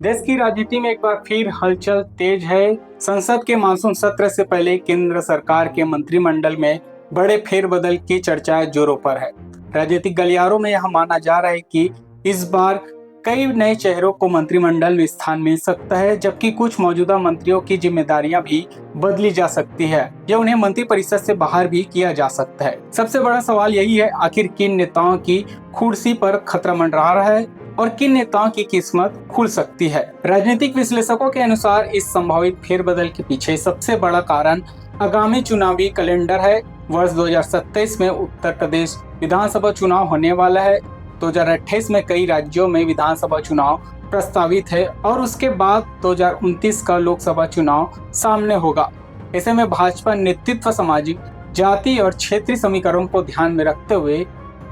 देश की राजनीति में एक बार फिर हलचल तेज है। संसद के मानसून सत्र से पहले केंद्र सरकार के मंत्रिमंडल में बड़े फेरबदल की चर्चाएं जोरों पर है। राजनीतिक गलियारों में यह माना जा रहा है कि इस बार कई नए चेहरों को मंत्रिमंडल में स्थान मिल सकता है, जबकि कुछ मौजूदा मंत्रियों की जिम्मेदारियां भी बदली जा सकती है या उन्हें मंत्रिपरिषद से बाहर भी किया जा सकता है। सबसे बड़ा सवाल यही है, आखिर किन नेताओं की कुर्सी पर खतरा मंडरा रहा है और किन नेताओं की किस्मत खुल सकती है। राजनीतिक विश्लेषकों के अनुसार इस संभावित फेरबदल के पीछे सबसे बड़ा कारण आगामी चुनावी कैलेंडर है। वर्ष 2027 में उत्तर प्रदेश विधानसभा चुनाव होने वाला है। 2028 में कई राज्यों में विधानसभा चुनाव प्रस्तावित है और उसके बाद 2029 का लोकसभा चुनाव सामने होगा। ऐसे में भाजपा नेतृत्व सामाजिक, जाति और क्षेत्रीय समीकरणों को ध्यान में रखते हुए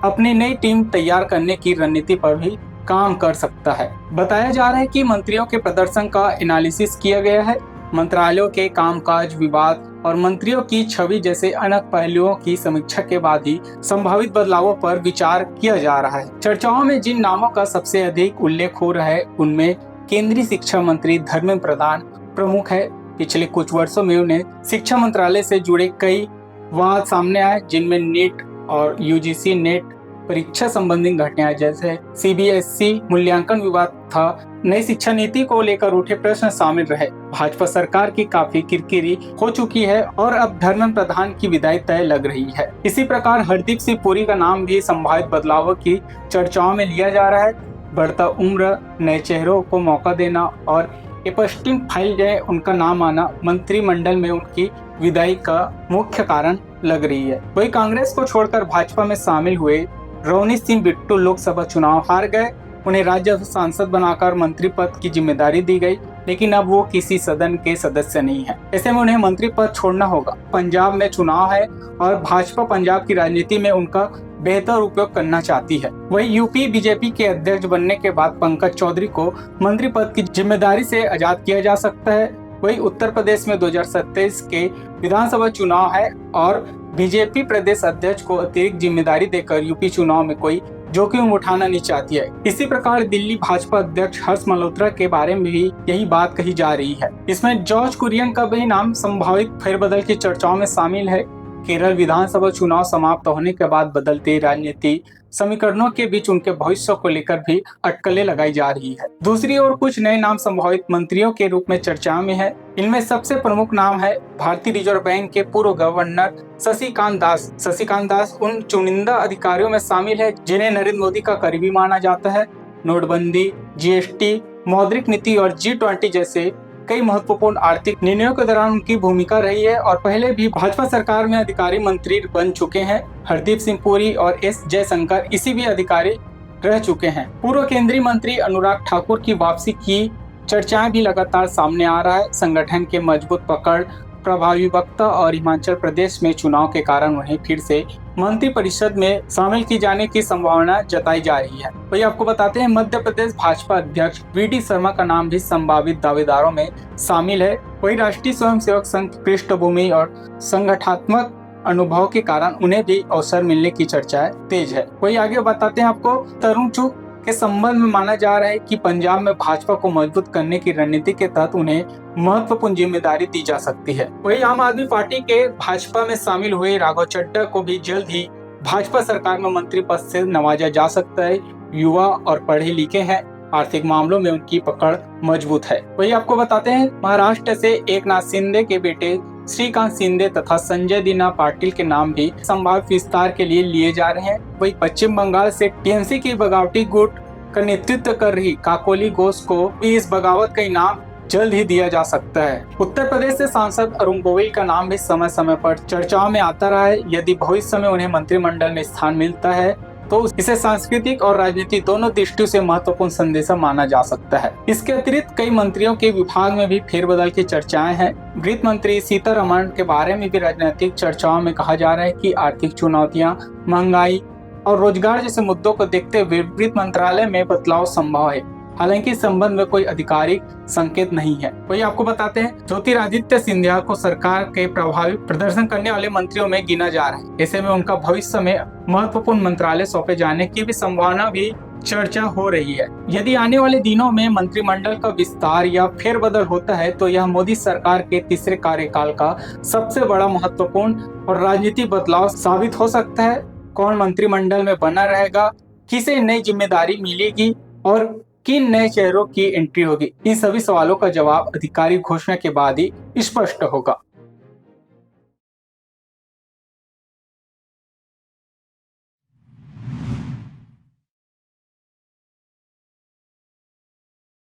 अपनी नई टीम तैयार करने की रणनीति पर भी काम कर सकता है। बताया जा रहा है कि मंत्रियों के प्रदर्शन का एनालिसिस किया गया है। मंत्रालयों के कामकाज, विवाद और मंत्रियों की छवि जैसे अनेक पहलुओं की समीक्षा के बाद ही संभावित बदलावों पर विचार किया जा रहा है। चर्चाओं में जिन नामों का सबसे अधिक उल्लेख हो रहा है उनमें केंद्रीय शिक्षा मंत्री धर्मेंद्र प्रधान प्रमुख है। पिछले कुछ वर्षों में उन्हें शिक्षा मंत्रालय से जुड़े कई वाद सामने आए, जिनमें नीट और यूजीसी नेट परीक्षा संबंधी घटनाएं जैसे सीबीएसई मूल्यांकन विवाद था, नई शिक्षा नीति को लेकर उठे प्रश्न शामिल रहे। भाजपा सरकार की काफी किरकिरी हो चुकी है और अब धर्मेंद्र प्रधान की विदाई तय लग रही है। इसी प्रकार हरदीप सिंह पुरी का नाम भी संभावित बदलावों की चर्चाओं में लिया जा रहा है। बढ़ता उम्र, नए चेहरों को मौका देना और एपस्टीन फाइल जाए उनका नाम आना मंत्रिमंडल में उनकी विदाई का मुख्य कारण लग रही है। वही कांग्रेस को छोड़कर भाजपा में शामिल हुए रोनित सिंह बिट्टू लोकसभा चुनाव हार गए। उन्हें राज्यसभा सांसद बनाकर मंत्री पद की जिम्मेदारी दी गई, लेकिन अब वो किसी सदन के सदस्य नहीं है। ऐसे में उन्हें मंत्री पद छोड़ना होगा। पंजाब में चुनाव है और भाजपा पंजाब की राजनीति में उनका बेहतर उपयोग करना चाहती है। वही यूपी बीजेपी के अध्यक्ष बनने के बाद पंकज चौधरी को मंत्री पद की जिम्मेदारी से आजाद किया जा सकता है। वही उत्तर प्रदेश में 2027 के विधानसभा चुनाव है और बीजेपी प्रदेश अध्यक्ष को अतिरिक्त जिम्मेदारी देकर यूपी चुनाव में कोई जोखिम उठाना नहीं चाहती है। इसी प्रकार दिल्ली भाजपा अध्यक्ष हर्ष मल्होत्रा के बारे में भी यही बात कही जा रही है। इसमें जॉर्ज कुरियन का भी नाम संभावित फेरबदल की चर्चाओं में शामिल है। केरल विधानसभा चुनाव समाप्त होने के बाद बदलते राजनीति समीकरणों के बीच उनके भविष्य को लेकर भी अटकलें लगाई जा रही है। दूसरी ओर कुछ नए नाम संभावित मंत्रियों के रूप में चर्चा में है। इनमें सबसे प्रमुख नाम है भारतीय रिजर्व बैंक के पूर्व गवर्नर शशिकांत दास। शशिकांत दास उन चुनिंदा अधिकारियों में शामिल है जिन्हें नरेंद्र मोदी का करीबी माना जाता है। नोटबंदी, जीएसटी, मौद्रिक नीति और G20 जैसे कई महत्वपूर्ण आर्थिक निर्णयों के दौरान उनकी भूमिका रही है और पहले भी भाजपा सरकार में अधिकारी मंत्री बन चुके हैं। हरदीप सिंह पुरी और एस जयशंकर इसी भी अधिकारी रह चुके हैं। पूर्व केंद्रीय मंत्री अनुराग ठाकुर की वापसी की चर्चाएं भी लगातार सामने आ रहा है। संगठन के मजबूत पकड़, प्रभावी वक्ता और हिमाचल प्रदेश में चुनाव के कारण उन्हें फिर से मंत्रिपरिषद में शामिल की जाने की संभावना जताई जा रही है। वही आपको बताते हैं मध्य प्रदेश भाजपा अध्यक्ष वी.डी. शर्मा का नाम भी संभावित दावेदारों में शामिल है। वही राष्ट्रीय स्वयंसेवक संघ की पृष्ठभूमि और संगठनात्मक अनुभव के कारण उन्हें भी अवसर मिलने की चर्चाएं तेज है। वही आगे बताते हैं आपको तरुण चुग के संबंध में माना जा रहा है कि पंजाब में भाजपा को मजबूत करने की रणनीति के तहत उन्हें महत्वपूर्ण जिम्मेदारी दी जा सकती है। वही आम आदमी पार्टी के भाजपा में शामिल हुए राघव चड्ढा को भी जल्द ही भाजपा सरकार में मंत्री पद से नवाजा जा सकता है। युवा और पढ़े लिखे हैं, आर्थिक मामलों में उनकी पकड़ मजबूत है। वही आपको बताते हैं महाराष्ट्र से एकनाथ शिंदे के बेटे श्रीकांत शिंदे तथा संजय दीना पाटिल के नाम भी संभावित विस्तार के लिए लिए जा रहे हैं। वही पश्चिम बंगाल से टीएमसी की बगावती गुट का नेतृत्व कर रही काकोली घोष को भी इस बगावत का इनाम जल्द ही दिया जा सकता है। उत्तर प्रदेश से सांसद अरुण गोविल का नाम भी समय समय पर चर्चाओं में आता रहा है। यदि भविष्य में उन्हें मंत्रिमंडल में स्थान मिलता है तो इसे सांस्कृतिक और राजनीति दोनों दृष्टियों से महत्वपूर्ण संदेश माना जा सकता है। इसके अतिरिक्त कई मंत्रियों के विभाग में भी फेरबदल की चर्चाएं हैं। गृह मंत्री सीतारमण के बारे में भी राजनीतिक चर्चाओं में कहा जा रहा है कि आर्थिक चुनौतियां, महंगाई और रोजगार जैसे मुद्दों को देखते हुए वित्त मंत्रालय में बदलाव संभव है। हालांकि इस संबंध में कोई आधिकारिक संकेत नहीं है। वही आपको बताते हैं ज्योतिरादित्य सिंधिया को सरकार के प्रभावी प्रदर्शन करने वाले मंत्रियों में गिना जा रहा है। ऐसे में उनका भविष्य में महत्वपूर्ण मंत्रालय सौंपे जाने की भी संभावना भी चर्चा हो रही है। यदि आने वाले दिनों में मंत्रिमंडल का विस्तार या फेरबदल होता है तो यह मोदी सरकार के तीसरे कार्यकाल का सबसे बड़ा महत्वपूर्ण और राजनीतिक बदलाव साबित हो सकता है। कौन मंत्रिमंडल में बना रहेगा, किसे नई जिम्मेदारी मिलेगी और किन नए चेहरों की एंट्री होगी, इन सभी सवालों का जवाब आधिकारिक घोषणा के बाद ही स्पष्ट होगा।